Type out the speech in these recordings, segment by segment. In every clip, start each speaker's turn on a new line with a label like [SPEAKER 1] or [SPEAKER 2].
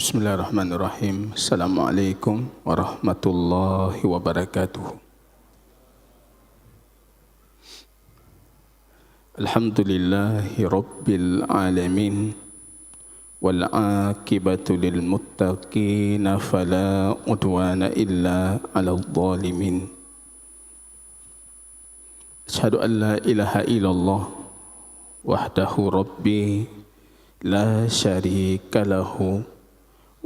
[SPEAKER 1] Bismillahirrahmanirrahim. Assalamualaikum warahmatullahi wabarakatuh. Alhamdulillahi rabbil alamin. Wal aqibatu lil muttaqin fala udwana illa 'alal zalimin. Asyhadu an la ilaha illallah wahdahu rabbi la syarika lahu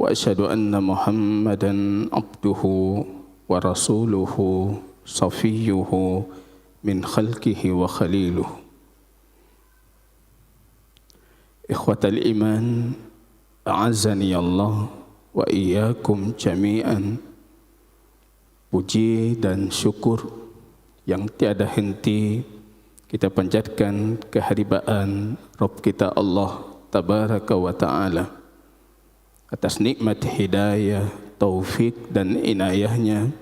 [SPEAKER 1] wa asyhadu anna Muhammadan abduhu wa rasuluhu safiyyuhu min khalqihi wa khaliluhu. Ikhwatal iman, a'azzani Allah wa iyyakum jami'an. Puji dan syukur yang tiada henti kita panjatkan kehadiran Rabb kita Allah Tabaraka wa Ta'ala atas nikmat hidayah, taufik dan inayahnya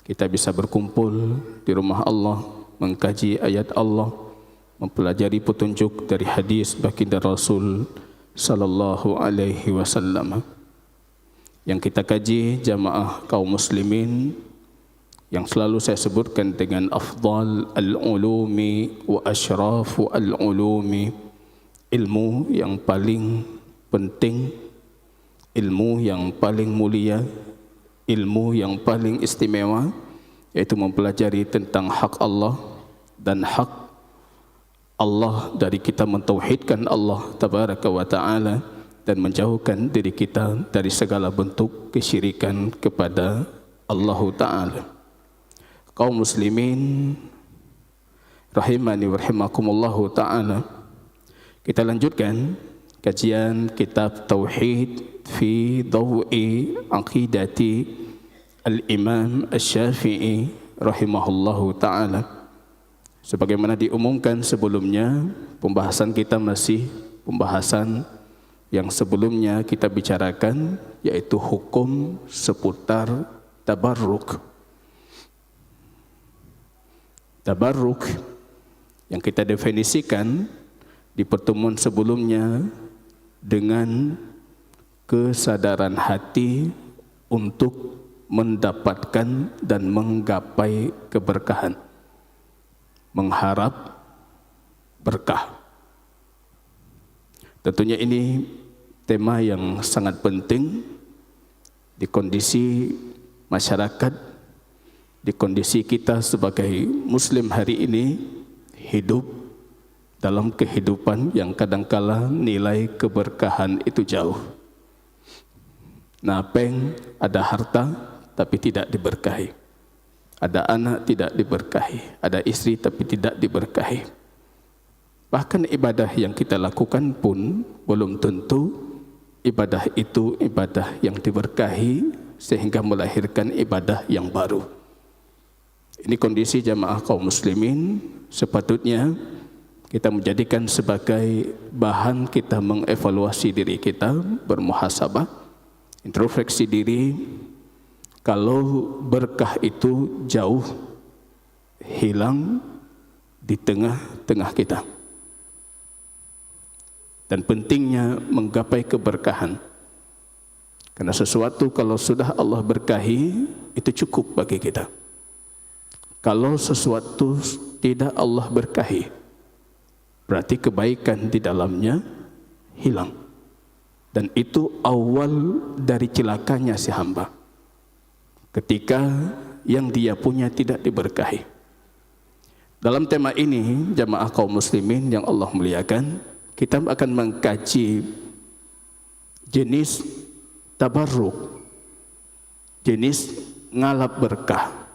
[SPEAKER 1] kita bisa berkumpul di rumah Allah, mengkaji ayat Allah, mempelajari petunjuk dari hadis baginda Rasul sallallahu alaihi wasallam. Yang kita kaji jamaah kaum muslimin yang selalu saya sebutkan dengan afdal al-ulumi wa asyrafu al-ulumi, ilmu yang paling penting, ilmu yang paling mulia, ilmu yang paling istimewa, yaitu mempelajari tentang hak Allah dan hak Allah dari kita mentauhidkan Allah Tabaraka wa Ta'ala dan menjauhkan diri kita dari segala bentuk kesyirikan kepada Allah Ta'ala. Kaum muslimin rahimani wa rahimakumullahu ta'ala, kita lanjutkan kajian kitab Tauhid fi Daw'i Aqidati Al-Imam Asy-Syafi'i rahimahullahu ta'ala. Sebagaimana diumumkan sebelumnya, pembahasan kita masih pembahasan yang sebelumnya kita bicarakan, yaitu hukum seputar tabarruk. Tabarruk yang kita definisikan di pertemuan sebelumnya dengan kesadaran hati untuk mendapatkan dan menggapai keberkahan, mengharap berkah. Tentunya ini tema yang sangat penting di kondisi masyarakat, di kondisi kita sebagai muslim hari ini hidup dalam kehidupan yang kadangkala nilai keberkahan itu jauh. Napeng, ada harta tapi tidak diberkahi. Ada anak tidak diberkahi, ada istri tapi tidak diberkahi. Bahkan ibadah yang kita lakukan pun belum tentu ibadah itu ibadah yang diberkahi sehingga melahirkan ibadah yang baru. Ini kondisi jamaah kaum muslimin sepatutnya kita menjadikan sebagai bahan kita mengevaluasi diri kita, bermuhasabah, introspeksi diri. Kalau berkah itu jauh hilang di tengah-tengah kita. Dan pentingnya menggapai keberkahan. Karena sesuatu kalau sudah Allah berkahi, itu cukup bagi kita. Kalau sesuatu tidak Allah berkahi, berarti kebaikan di dalamnya hilang. Dan itu awal dari celakanya si hamba. Ketika yang dia punya tidak diberkahi. Dalam tema ini, jamaah kaum muslimin yang Allah muliakan, kita akan mengkaji jenis tabarruk, jenis ngalap berkah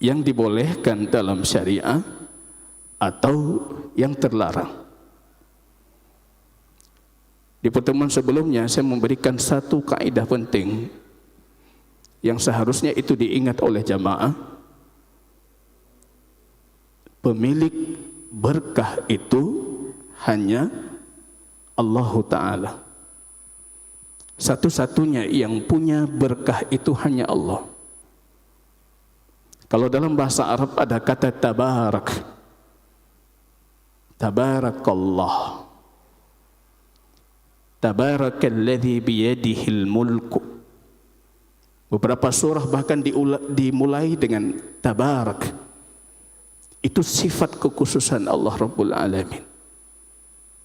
[SPEAKER 1] yang dibolehkan dalam syariah atau yang terlarang. Di pertemuan sebelumnya saya memberikan satu kaidah penting yang seharusnya itu diingat oleh jamaah. Pemilik berkah itu hanya Allah Ta'ala. Satu-satunya yang punya berkah itu hanya Allah. Kalau dalam bahasa Arab ada kata tabarak. Tabarakallah. Tabarakalladzi biyadihil mulku. Beberapa surah bahkan dimulai dengan tabarak. Itu sifat kekhususan Allah Rabbul Alamin.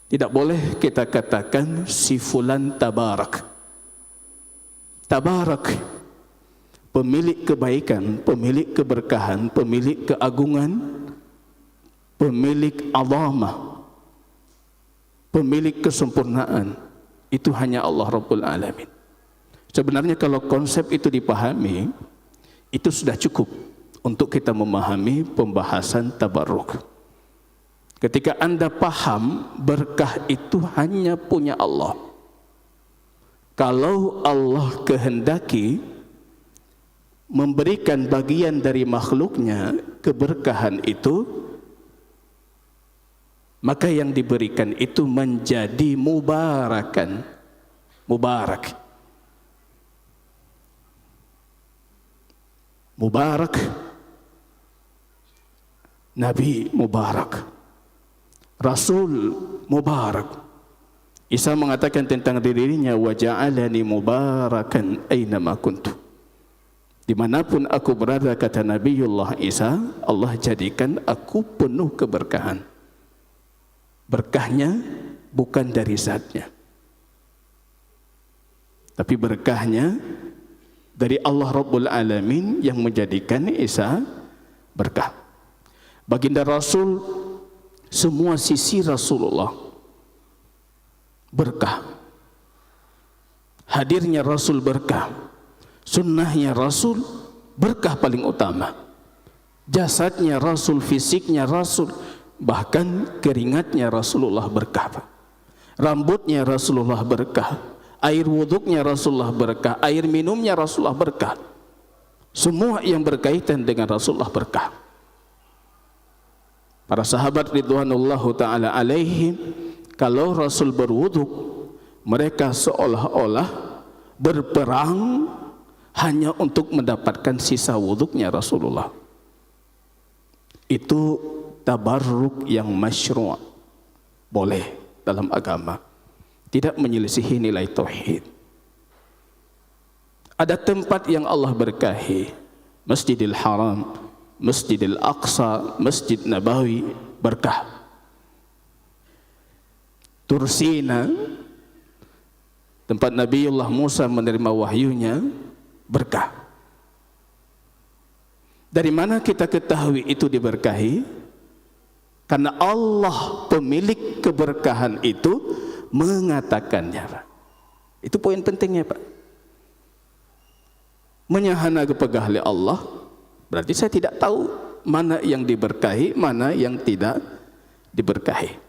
[SPEAKER 1] Tidak boleh kita katakan si fulan tabarak. Tabarak, pemilik kebaikan, pemilik keberkahan, pemilik keagungan, pemilik azamah, pemilik kesempurnaan, itu hanya Allah Rabbul Alamin. Sebenarnya kalau konsep itu dipahami, itu sudah cukup untuk kita memahami pembahasan tabarruk. Ketika Anda paham berkah itu hanya punya Allah. Kalau Allah kehendaki memberikan bagian dari makhluknya keberkahan itu, maka yang diberikan itu menjadi mubarakan. Mubarak. Mubarak. Nabi mubarak. Rasul mubarak. Isa mengatakan tentang dirinya, wa ja'alani mubarakan aynama kuntu. Dimanapun aku berada, kata Nabiullah Isa, Allah jadikan aku penuh keberkahan. Berkahnya bukan dari zatnya, tapi berkahnya dari Allah Rabbul Alamin yang menjadikan Isa berkah. Baginda Rasul, semua sisi Rasulullah berkah. Hadirnya Rasul berkah. Sunnahnya Rasul berkah paling utama. Jasadnya Rasul, fisiknya Rasul, bahkan keringatnya Rasulullah berkah. Rambutnya Rasulullah berkah. Air wuduknya Rasulullah berkah. Air minumnya Rasulullah berkah. Semua yang berkaitan dengan Rasulullah berkah. Para sahabat ridwanullahu ta'ala alaihim, kalau Rasul berwuduk, mereka seolah-olah berperang hanya untuk mendapatkan sisa wuduknya Rasulullah. Itu tabarruk yang masyru', boleh dalam agama, tidak menyelisihi nilai tauhid. Ada tempat yang Allah berkahi, Masjidil Haram, Masjidil Aqsa, Masjid Nabawi, berkah. Tursina, tempat Nabiullah Musa menerima wahyunya, berkah. Dari mana kita ketahui itu diberkahi? Karena Allah pemilik keberkahan itu mengatakannya, Pak. Itu poin pentingnya, Pak. Menyahana kepegah oleh Allah, berarti saya tidak tahu mana yang diberkahi, mana yang tidak diberkahi.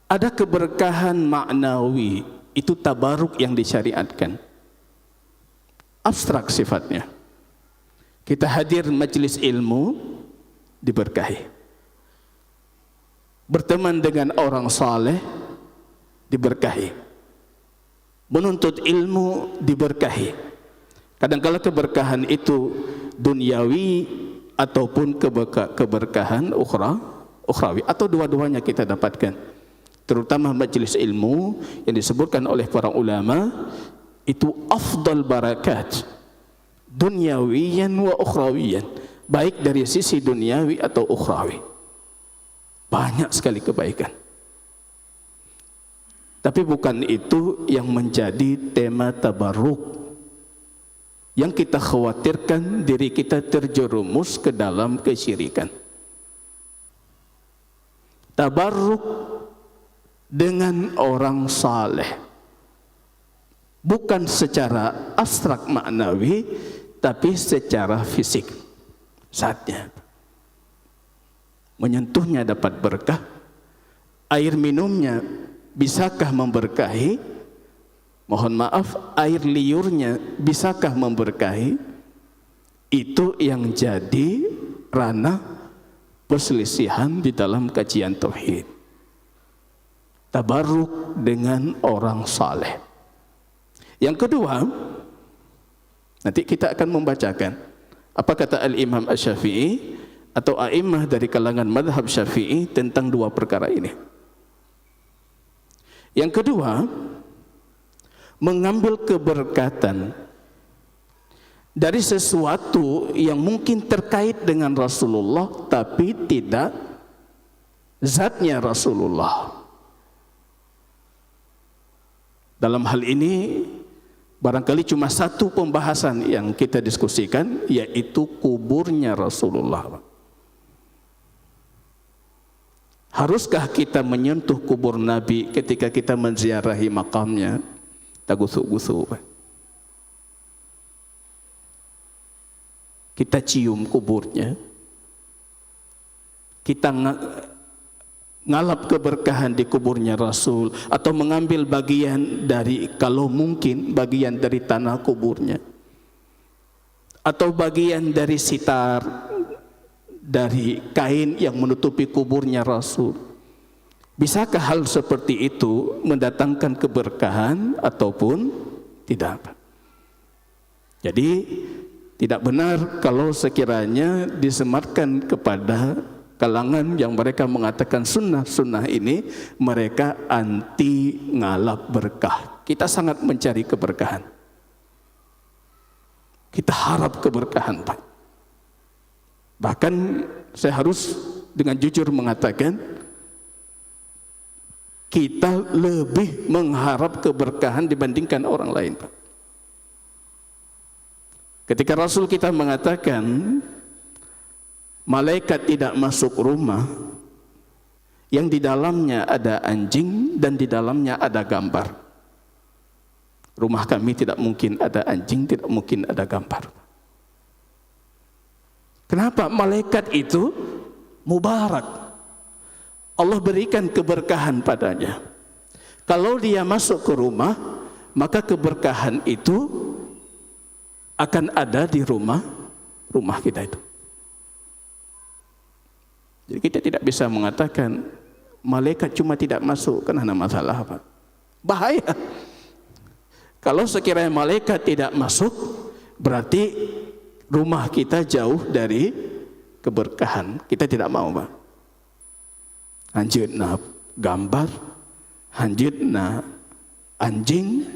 [SPEAKER 1] Ada keberkahan maknawi, itu tabaruk yang disyariatkan. Abstrak sifatnya. Kita hadir majelis ilmu, diberkahi. Berteman dengan orang saleh, diberkahi. Menuntut ilmu, diberkahi. Kadang-kala keberkahan itu duniawi ataupun keberkahan ukhrawi, atau dua-duanya kita dapatkan. Terutama majelis ilmu yang disebutkan oleh para ulama, itu afdal barakat dunyawiyan wa ukhrawiyan, baik dari sisi duniawi atau ukhrawi. Banyak sekali kebaikan. Tapi bukan itu yang menjadi tema tabarruk. Yang kita khawatirkan diri kita terjerumus ke dalam kesyirikan. Tabarruk dengan orang saleh, bukan secara abstrak maknawi, tapi secara fisik. Saatnya menyentuhnya dapat berkah. Air minumnya bisakah memberkahi? Mohon maaf, air liurnya bisakah memberkahi? Itu yang jadi ranah perselisihan di dalam kajian tauhid. Tabarruk dengan orang saleh. Yang kedua, nanti kita akan membacakan apa kata Al-Imam Asy-Syafi'i atau a'immah dari kalangan madhab Syafi'i tentang dua perkara ini. Yang kedua, mengambil keberkatan dari sesuatu yang mungkin terkait dengan Rasulullah tapi tidak zatnya Rasulullah. Dalam hal ini barangkali cuma satu pembahasan yang kita diskusikan, yaitu kuburnya Rasulullah. Haruskah kita menyentuh kubur Nabi ketika kita menziarahi makamnya? Tak gusuk-gusuk. Kita cium kuburnya. Kita ngalap keberkahan di kuburnya Rasul, atau mengambil bagian dari, kalau mungkin bagian dari tanah kuburnya, atau bagian dari sitar, dari kain yang menutupi kuburnya Rasul. Bisakah hal seperti itu mendatangkan keberkahan ataupun tidak? Jadi tidak benar kalau sekiranya disematkan kepada kalangan yang mereka mengatakan sunnah ini, mereka anti ngalap berkah. Kita sangat mencari keberkahan. Kita harap keberkahan, Pak. Bahkan saya harus dengan jujur mengatakan, kita lebih mengharap keberkahan dibandingkan orang lain, Pak. Ketika Rasul kita mengatakan malaikat tidak masuk rumah yang di dalamnya ada anjing dan di dalamnya ada gambar. Rumah kami tidak mungkin ada anjing, tidak mungkin ada gambar. Kenapa? Malaikat itu mubarak. Allah berikan keberkahan padanya. Kalau dia masuk ke rumah, maka keberkahan itu akan ada di rumah kita itu. Jadi kita tidak bisa mengatakan malaikat cuma tidak masuk karena masalah apa. Bahaya. Kalau sekiranya malaikat tidak masuk, berarti rumah kita jauh dari keberkahan. Kita tidak mau, Pak. Hanjutna gambar, hanjutna anjing,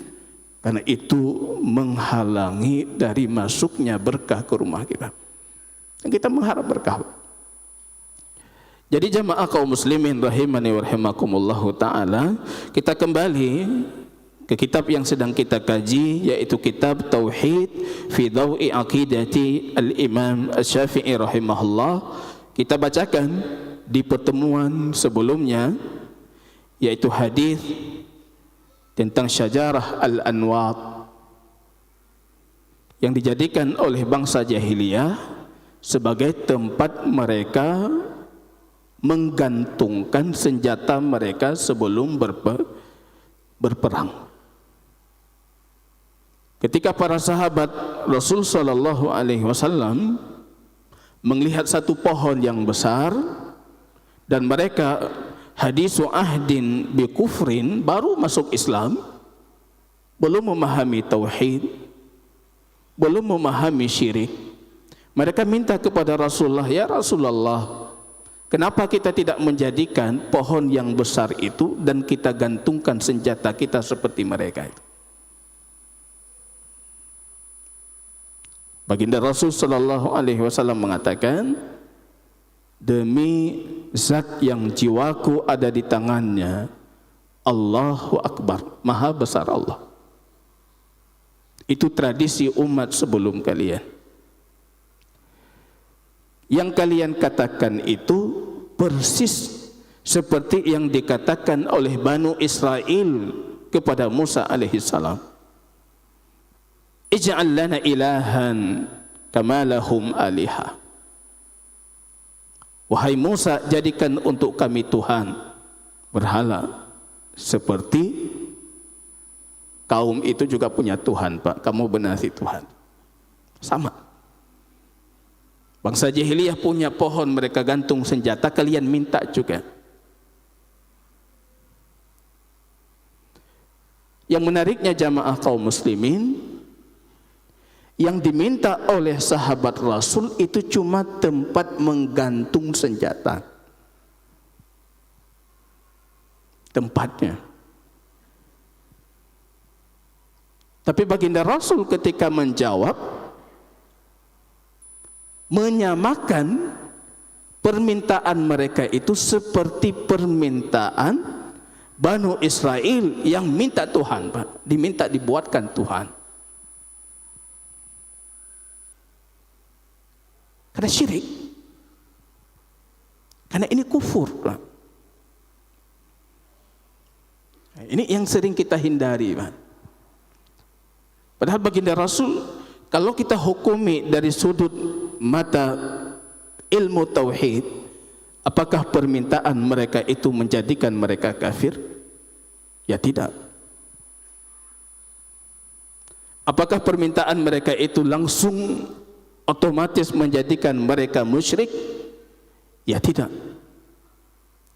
[SPEAKER 1] karena itu menghalangi dari masuknya berkah ke rumah kita. Kita mengharap berkah. Jadi jamaah kaum muslimin rahimani wa rahimakumullahu ta'ala, kita kembali ke kitab yang sedang kita kaji, yaitu kitab Tauhid fi Dawi Aqidati Al-Imam Asy-Syafi'i rahimahullah. Kita bacakan di pertemuan sebelumnya, yaitu hadis tentang syajarah al-anwat yang dijadikan oleh bangsa jahiliyah sebagai tempat mereka menggantungkan senjata mereka sebelum berperang. Ketika para sahabat Rasul sallallahu alaihi wasallam melihat satu pohon yang besar, dan mereka hadisu ahdin bi kufrin, baru masuk Islam, belum memahami tauhid, belum memahami syirik. Mereka minta kepada Rasulullah, ya Rasulullah, kenapa kita tidak menjadikan pohon yang besar itu dan kita gantungkan senjata kita seperti mereka itu? Baginda Rasul sallallahu alaihi wasallam mengatakan, demi zat yang jiwaku ada di tangannya, Allahu Akbar, maha besar Allah. Itu tradisi umat sebelum kalian. Yang kalian katakan itu persis seperti yang dikatakan oleh Banu Israel kepada Musa alaihissalam. Ij'al lana ilahan kama lahum alihah. Wahai Musa, jadikan untuk kami Tuhan berhala seperti kaum itu juga punya Tuhan, Pak. Kamu benasi Tuhan. Sama. Bangsa jahiliyah punya pohon, mereka gantung senjata, kalian minta juga. Yang menariknya jamaah kaum muslimin, yang diminta oleh sahabat Rasul itu cuma tempat menggantung senjata. Tempatnya. Tapi baginda Rasul ketika menjawab, menyamakan permintaan mereka itu seperti permintaan Banu Israel yang minta Tuhan, Pak, diminta dibuatkan Tuhan. Karena syirik. Karena ini kufur, Pak. Ini yang sering kita hindari, Pak. Padahal baginda Rasul, kalau kita hukumi dari sudut mata ilmu tauhid, apakah permintaan mereka itu menjadikan mereka kafir? Ya tidak. Apakah permintaan mereka itu langsung otomatis menjadikan mereka musyrik? Ya tidak.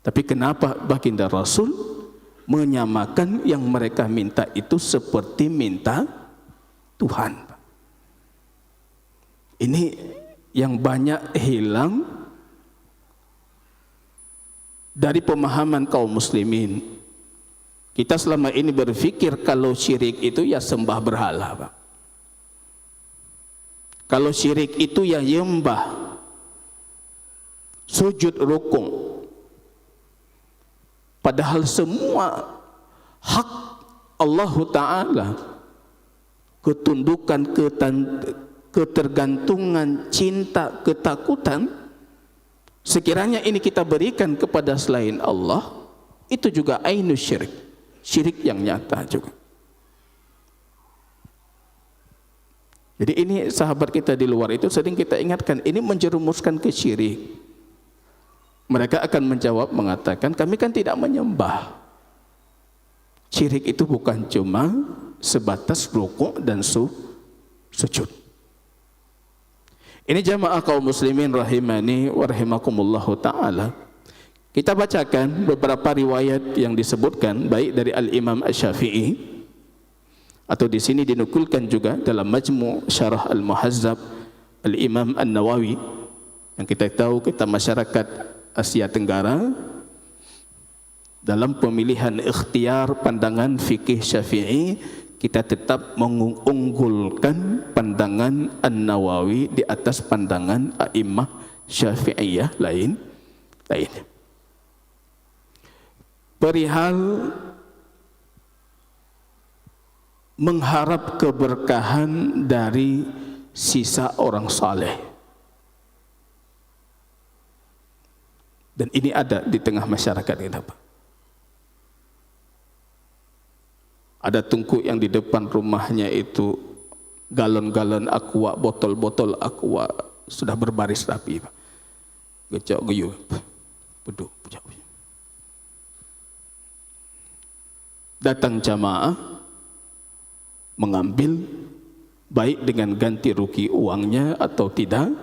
[SPEAKER 1] Tapi kenapa baginda Rasul menyamakan yang mereka minta itu seperti minta Tuhan? Ini yang banyak hilang dari pemahaman kaum muslimin. Kita selama ini berpikir kalau syirik itu ya sembah berhala, Pak. Kalau syirik itu ya nyembah, sujud rukuk. Padahal semua hak Allah Ta'ala, ketundukan, ketergantungan, cinta, ketakutan, sekiranya ini kita berikan kepada selain Allah, itu juga ainus syirik, syirik yang nyata juga. Jadi ini sahabat kita di luar itu sering kita ingatkan, ini menjerumuskan ke syirik. Mereka akan menjawab mengatakan, kami kan tidak menyembah. Syirik itu bukan cuma sebatas rukuk dan sujud. Ini jamaah kaum muslimin rahimani wa rahimakumullahu ta'ala. Kita bacakan beberapa riwayat yang disebutkan baik dari Al-Imam Asy-Syafi'i, atau di sini dinukulkan juga dalam Majmu' Syarah Al-Muhazzab Al-Imam An-Nawawi, yang kita tahu kita masyarakat Asia Tenggara dalam pemilihan ikhtiar pandangan fikih Syafi'i, kita tetap mengunggulkan pandangan An-Nawawi di atas pandangan a'immah Syafi'iyah lain. Perihal mengharap keberkahan dari sisa orang saleh. Dan ini ada di tengah masyarakat kita, Pak. Ada tungku yang di depan rumahnya itu galon-galon aqua, botol-botol aqua sudah berbaris rapi, Pak. Gecok geyu, peduh, pujak. Datang jamaah mengambil, baik dengan ganti rugi uangnya atau tidak.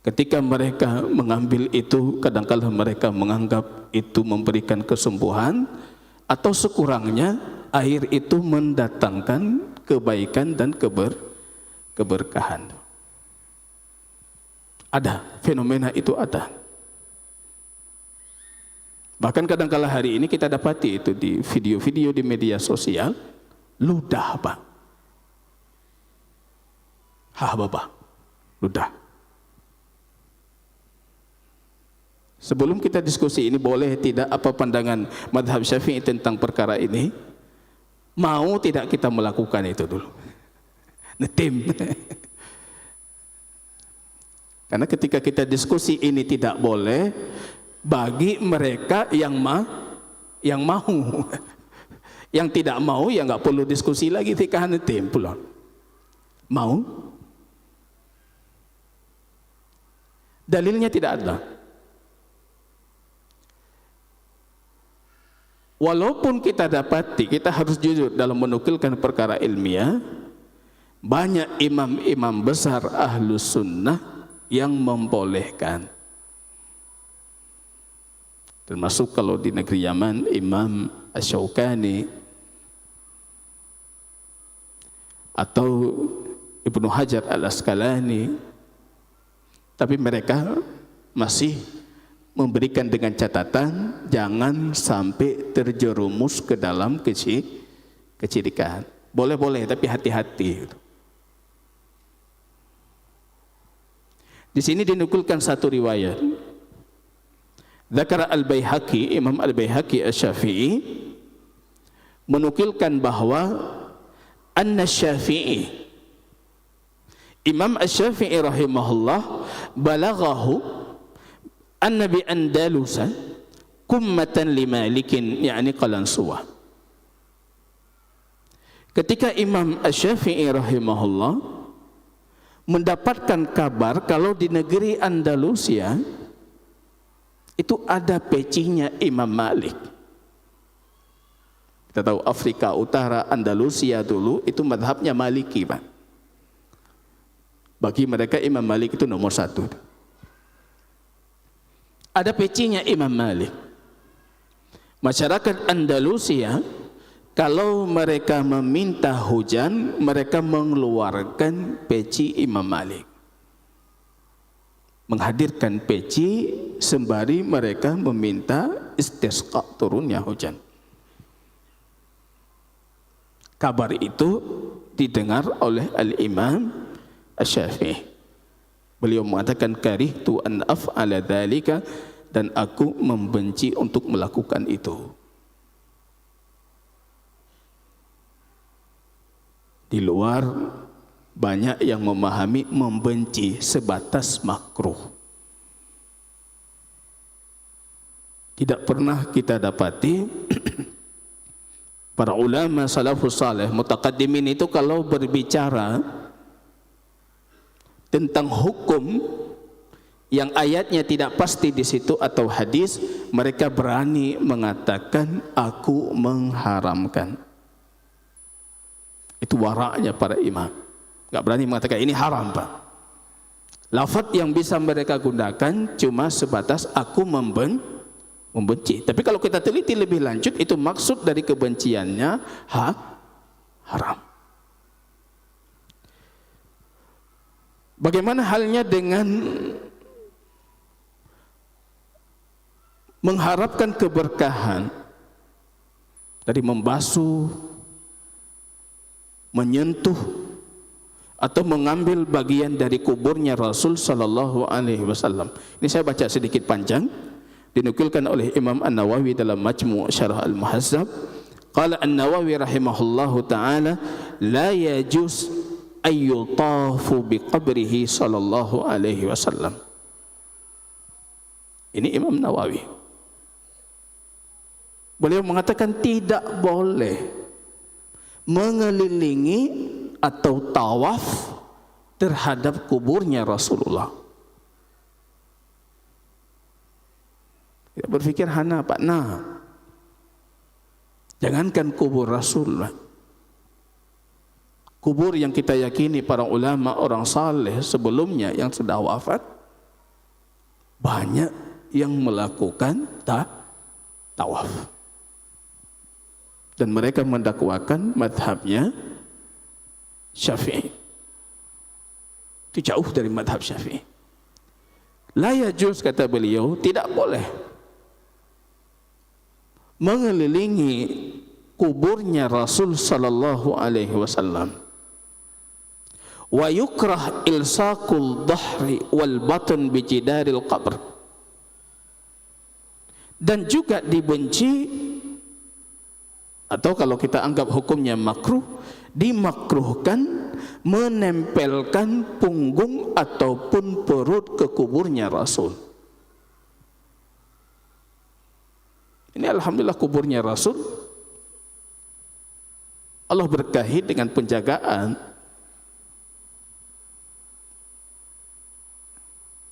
[SPEAKER 1] Ketika mereka mengambil itu, kadang-kadang mereka menganggap itu memberikan kesembuhan, atau sekurangnya air itu mendatangkan kebaikan dan keberkahan. Ada, fenomena itu ada. Bahkan kadang-kadang hari ini kita dapati itu di video-video di media sosial, ludah, Pak. Bapak, ludah. Sebelum kita diskusi ini, boleh tidak apa pandangan madhab Syafi'i tentang perkara ini? Mau tidak kita melakukan itu dulu? Netim. Karena ketika kita diskusi ini tidak boleh bagi mereka yang mau. Yang tidak mau ya nggak perlu diskusi lagi, fikah netim pula. Mau? Dalilnya tidak ada. Walaupun kita dapati, kita harus jujur dalam menukilkan perkara ilmiah, banyak imam-imam besar Ahlus Sunnah yang membolehkan. Termasuk kalau di negeri Yaman, Imam Asy-Syaukani atau Ibnu Hajar Al-Asqalani. Tapi mereka masih memberikan dengan catatan jangan sampai terjerumus ke dalam kesyirikan. Boleh-boleh tapi hati-hati. Di sini dinukulkan satu riwayat. Dzakara Al-Baihaqi, Imam Al-Baihaqi Asy-Syafi'i menukilkan bahwa anna Syafi'i, Imam Asy-Syafi'i rahimahullah, balaghahu anna bi Andalusa kummatan li Malikin, yakni Qalansuwah. Ketika Imam Asy-Syafi'i rahimahullah mendapatkan kabar kalau di negeri Andalusia itu ada pecinya Imam Malik. Kita tahu Afrika Utara, Andalusia dulu itu mazhabnya Maliki, Pak. Bagi mereka Imam Malik itu nomor satu. Ada pecinya Imam Malik. Masyarakat Andalusia kalau mereka meminta hujan, mereka mengeluarkan peci Imam Malik. Menghadirkan peci sembari mereka meminta istisqa, turunnya hujan. Kabar itu didengar oleh Al-Imam Asy-Syafi'i. Beliau mengatakan karihtu an af'ala dzalika, dan aku membenci untuk melakukan itu. Di luar banyak yang memahami membenci sebatas makruh. Tidak pernah kita dapati para ulama salafus saleh mutaqaddimin itu kalau berbicara tentang hukum yang ayatnya tidak pasti di situ atau hadis, mereka berani mengatakan aku mengharamkan. Itu waraknya para imam. Enggak berani mengatakan ini haram, Pak. Lafaz yang bisa mereka gunakan cuma sebatas aku membenci. Tapi kalau kita teliti lebih lanjut, itu maksud dari kebenciannya haram. Bagaimana halnya dengan mengharapkan keberkahan dari membasuh, menyentuh atau mengambil bagian dari kuburnya Rasul sallallahu alaihi wasallam. Ini saya baca sedikit panjang, dinukilkan oleh Imam An-Nawawi dalam Majmu' Syarah Al-Muhazzab. Qala An-Nawawi rahimahullahu taala la yajuz ayyutafu biqabrihi sallallahu alaihi wasallam. Ini Imam Nawawi. Beliau mengatakan tidak boleh mengelilingi atau tawaf terhadap kuburnya Rasulullah. Kita berpikir hana Pak, nah jangankan kubur Rasulullah, kubur yang kita yakini para ulama orang saleh sebelumnya yang sudah wafat, banyak yang melakukan tawaf. Dan mereka mendakwakan madhabnya Syafi'i. Itu jauh dari madhab Syafi'i. La yajuz, kata beliau, tidak boleh mengelilingi kuburnya Rasul sallallahu alaihi wasallam. Wa yukrah ilsaqul dhahri wal batn bi jidaril qabr. Dan juga dibenci, atau kalau kita anggap hukumnya makruh, dimakruhkan menempelkan punggung ataupun perut ke kuburnya Rasul. Ini alhamdulillah kuburnya Rasul Allah berkahi dengan penjagaan.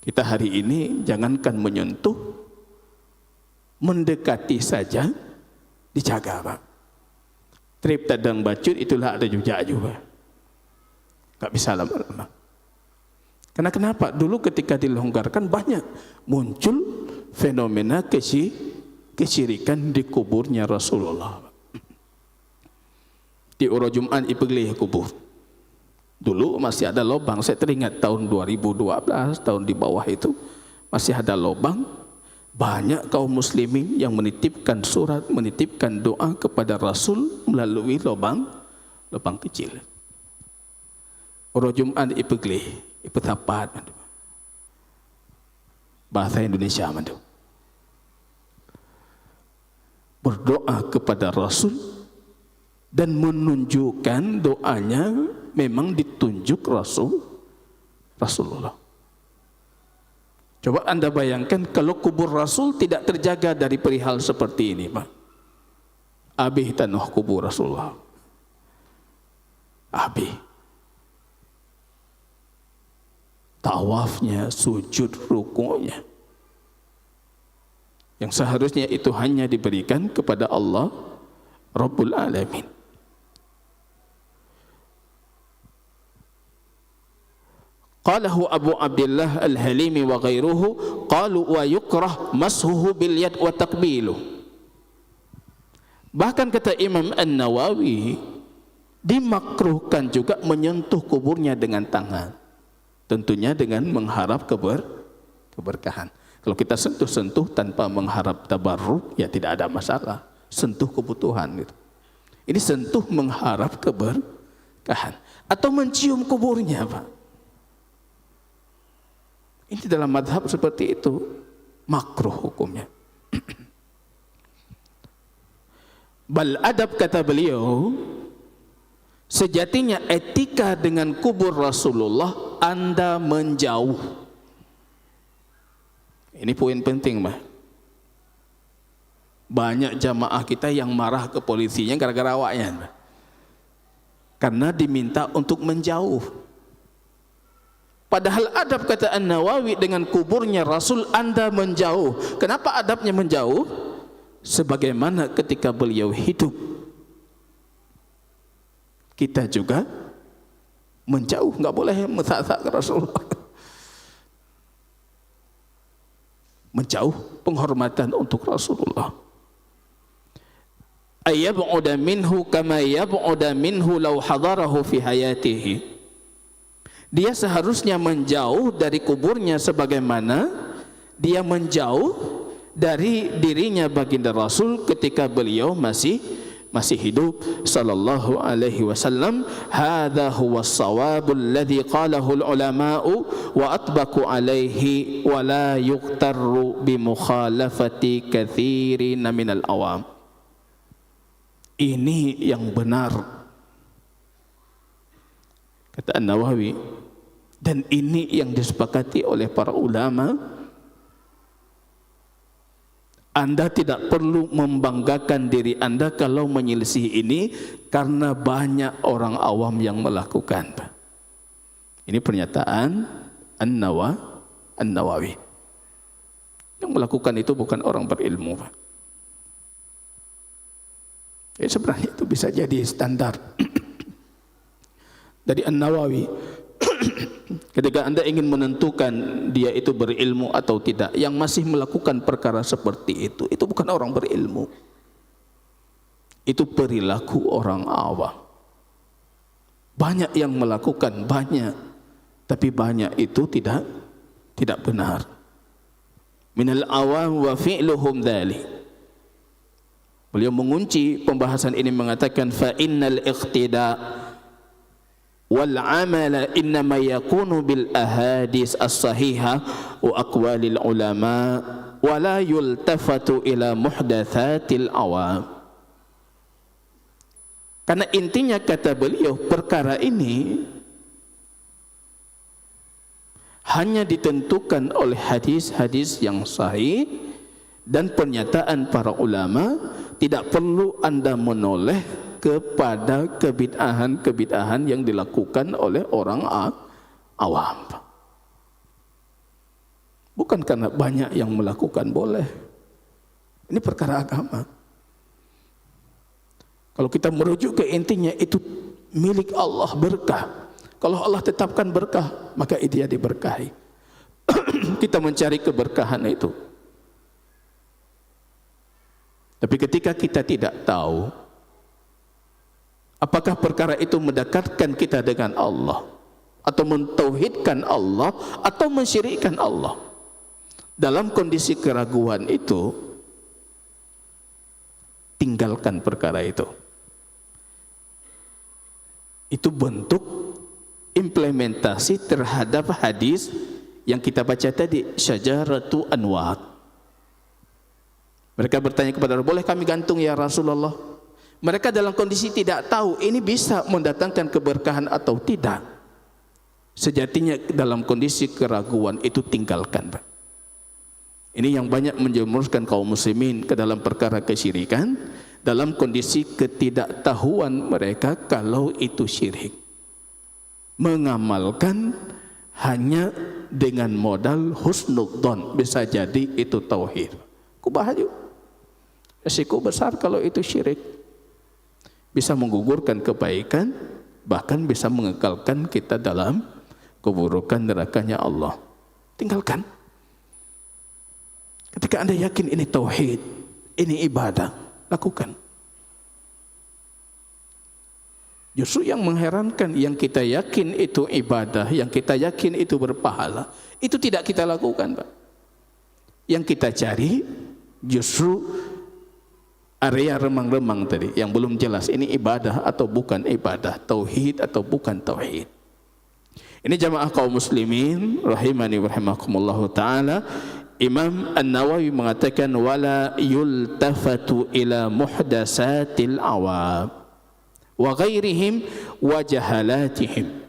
[SPEAKER 1] Kita hari ini jangankan menyentuh, mendekati saja dijaga, Pak. Trip tadang bacut itulah ada juga. Tak bisa lama-lama. Karena kenapa? Dulu ketika dilonggarkan banyak muncul fenomena kesyirikan di kuburnya Rasulullah. Di Uro Jumat ipegli kubur. Dulu masih ada lubang. Saya teringat tahun 2012, tahun di bawah itu masih ada lubang. Banyak kaum muslimin yang menitipkan surat, menitipkan doa kepada Rasul melalui lubang lubang kecil. Orang Jumat ipeglih, ipetapat mandu. Bahasa Indonesia mandu. Berdoa kepada Rasul dan menunjukkan doanya memang ditunjuk Rasulullah. Coba anda bayangkan kalau kubur Rasul tidak terjaga dari perihal seperti ini, Pak. Habis tanah kubur Rasulullah. Habis. Tawafnya, sujud, rukuknya. Yang seharusnya itu hanya diberikan kepada Allah Rabbul Alamin. Qalahu Abu Abdullah Al-Halimi wa ghairuhu qalu wa yukrah mashuhu bil yad wa taqbilu. Bahkan kata Imam An-Nawawi, dimakruhkan juga menyentuh kuburnya dengan tangan, tentunya dengan mengharap keberkahan. Kalau kita sentuh-sentuh tanpa mengharap tabarruk, ya tidak ada masalah, sentuh kebutuhan itu. Ini sentuh mengharap keberkahan atau mencium kuburnya, Pak. Ini dalam madhab seperti itu, makruh hukumnya. Bal adab, kata beliau, sejatinya etika dengan kubur Rasulullah anda menjauh. Ini poin penting, Mbak. Banyak jamaah kita yang marah ke polisinya gara-gara awaknya, Mbak. Karena diminta untuk menjauh. Padahal adab, kata An-Nawawi, dengan kuburnya Rasul anda menjauh. Kenapa adabnya menjauh? Sebagaimana ketika beliau hidup, kita juga menjauh, enggak boleh mensak-sak ke Rasulullah. Menjauh penghormatan untuk Rasulullah. Ayyab'uda minhu kama yab'uda minhu law hadarahu fi hayatihi. Dia seharusnya menjauh dari kuburnya sebagaimana dia menjauh dari dirinya baginda Rasul ketika beliau masih hidup sallallahu alaihi wasallam. Hadza huwa as-shawabul ladzi qalahu al-ulama'u wa atbaqu alaihi wa la yuqtarru bi mukhalafati katsirin minal awam. Ini yang benar, kata An-Nawawi, dan ini yang disepakati oleh para ulama. Anda tidak perlu membanggakan diri Anda kalau menyelisih ini, karena banyak orang awam yang melakukan. Ini pernyataan An-Nawawi. Yang melakukan itu bukan orang berilmu, Pak. Sebenarnya itu bisa jadi standar dari An-Nawawi. Ketika Anda ingin menentukan dia itu berilmu atau tidak, yang masih melakukan perkara seperti itu bukan orang berilmu. Itu perilaku orang awam. Banyak yang melakukan, banyak, tapi banyak itu tidak benar. Minal awam wa fi'luhum dzalik. Beliau mengunci pembahasan ini mengatakan fa innal iqtida wal amala innama yakunu bil ahadits as-sahihah wa aqwalil ulama wa la yultafatu ila muhdatsatil awam. Karena intinya, kata beliau, perkara ini hanya ditentukan oleh hadis-hadis yang sahih dan pernyataan para ulama. Tidak perlu Anda menoleh kepada kebid'ahan yang dilakukan oleh orang awam. Bukan karena banyak yang melakukan, boleh. Ini perkara agama. Kalau kita merujuk ke intinya, itu milik Allah, berkah. Kalau Allah tetapkan berkah, maka dia diberkahi. Kita mencari keberkahan itu. Tapi ketika kita tidak tahu apakah perkara itu mendekatkan kita dengan Allah, atau mentauhidkan Allah, atau mensyirikkan Allah, dalam kondisi keraguan itu, tinggalkan perkara itu. Itu bentuk implementasi terhadap hadis yang kita baca tadi, syajaratu anwar. Mereka bertanya kepada Rasulullah, boleh kami gantung ya Rasulullah? Mereka dalam kondisi tidak tahu ini bisa mendatangkan keberkahan atau tidak. Sejatinya dalam kondisi keraguan itu tinggalkan, Pak. Ini yang banyak menjerumuskan kaum muslimin ke dalam perkara kesyirikan, dalam kondisi ketidaktahuan mereka kalau itu syirik. Mengamalkan hanya dengan modal husnudzon, bisa jadi itu tauhid. Bahaya. Risiko besar kalau itu syirik. Bisa menggugurkan kebaikan, bahkan bisa mengekalkan kita dalam keburukan nerakanya Allah. Tinggalkan. Ketika Anda yakin ini tauhid, ini ibadah, lakukan. Justru yang mengherankan, yang kita yakin itu ibadah, yang kita yakin itu berpahala, itu tidak kita lakukan, Pak. Yang kita cari justru area remang-remang tadi, yang belum jelas ini ibadah atau bukan ibadah, tauhid atau bukan tauhid. Ini jamaah kaum muslimin rahimani wa rahimakumullahu taala. Imam An-Nawawi mengatakan wala yultafatu ila muhdatsatil awam wa ghairihim wa jahalatihim.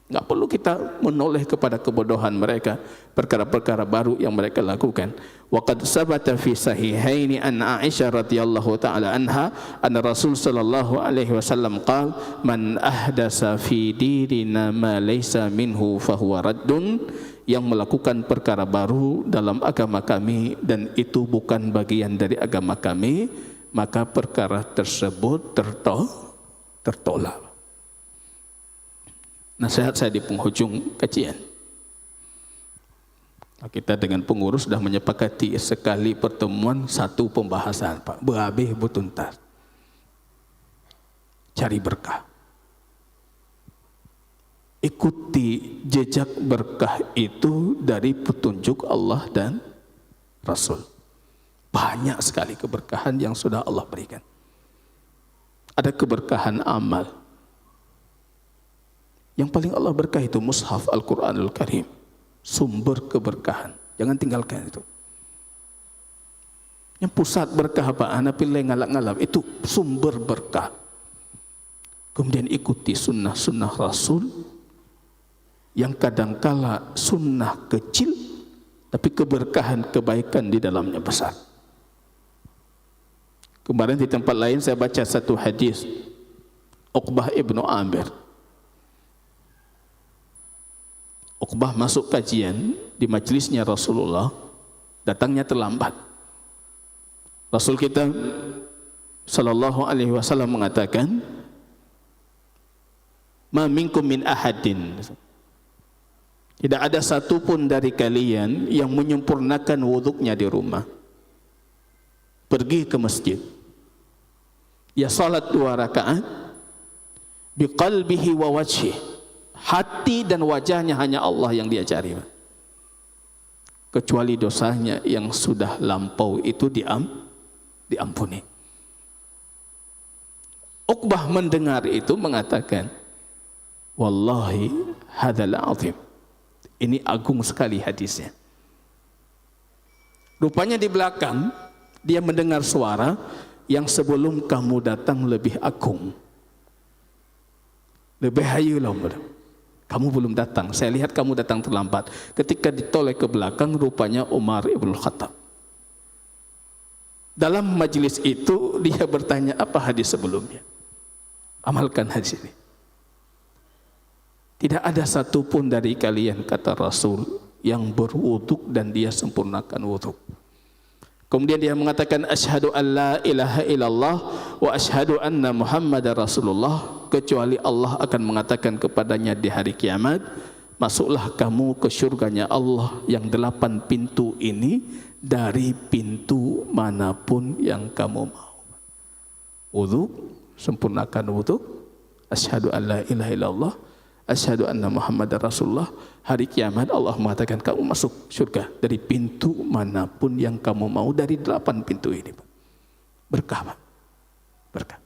[SPEAKER 1] Enggak perlu kita menoleh kepada kebodohan mereka, perkara-perkara baru yang mereka lakukan. Wa qad sabata fi sahihaini an Aisyah radhiyallahu taala anha anna Rasul sallallahu alaihi wasallam qala man ahdasa fi dinina ma laysa minhu fahuwa raddun, yang melakukan perkara baru dalam agama kami dan itu bukan bagian dari agama kami, maka perkara tersebut tertolak. Nasihat saya di penghujung kajian. Kita dengan pengurus sudah menyepakati sekali pertemuan satu pembahasan, Pak. Berhabis bertuntas. Cari berkah. Ikuti jejak berkah itu dari petunjuk Allah dan Rasul. Banyak sekali keberkahan yang sudah Allah berikan. Ada keberkahan amal. Yang paling Allah berkah itu mushaf Al-Quranul Karim. Sumber keberkahan. Jangan tinggalkan itu. Yang pusat berkah apa? Anak pilih ngalap-ngalap. Itu sumber berkah. Kemudian ikuti sunnah-sunnah Rasul. Yang kadangkala sunnah kecil, tapi keberkahan kebaikan di dalamnya besar. Kemarin di tempat lain saya baca satu hadis Uqbah ibnu Amir. Uqbah masuk kajian di majlisnya Rasulullah, datangnya terlambat. Rasul kita sallallahu alaihi wasallam mengatakan, "Ma minkum min ahadin." Tidak ada satupun dari kalian yang menyempurnakan wuduknya di rumah. Pergi ke masjid. Ya salat 2 rakaat. Biqalbihi wa wajhi. Hati dan wajahnya hanya Allah yang dia cari. Kecuali dosanya yang sudah lampau itu diampuni. Uqbah mendengar itu mengatakan, wallahi hadzal azim. Ini agung sekali hadisnya. Rupanya di belakang dia mendengar suara yang sebelum kamu datang lebih agung. Lebih hayulah. Kamu belum datang. Saya lihat kamu datang terlambat. Ketika ditoleh ke belakang, rupanya Umar ibn Khattab. Dalam majelis itu dia bertanya, apa hadis sebelumnya? Amalkan hadis ini. Tidak ada satupun dari kalian, kata Rasul, yang berwuduk dan dia sempurnakan wuduk. Kemudian dia mengatakan, asyhadu an la ilaha illallah wa asyhadu anna Muhammadar Rasulullah, kecuali Allah akan mengatakan kepadanya di hari kiamat, masuklah kamu ke surganya Allah yang 8 pintu ini dari pintu manapun yang kamu mau. Wuduk, sempurnakan wuduk, asyhadu an la ilaha illallah, asyhadu anna Muhammadar Rasulullah. Hari kiamat Allah mengatakan kamu masuk surga dari pintu manapun yang kamu mau dari 8 pintu ini. Berkah, Pak. Berkah.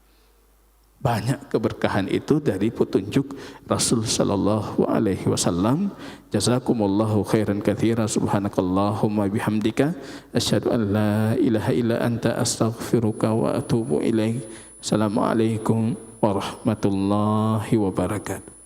[SPEAKER 1] Banyak keberkahan itu dari petunjuk Rasul sallallahu alaihi wasallam. Jazakumullahu khairan katsira. Subhanakallahumma bihamdika asyhadu an la ilaha illa anta astaghfiruka wa atubu ilaik. Assalamualaikum warahmatullahi wabarakatuh.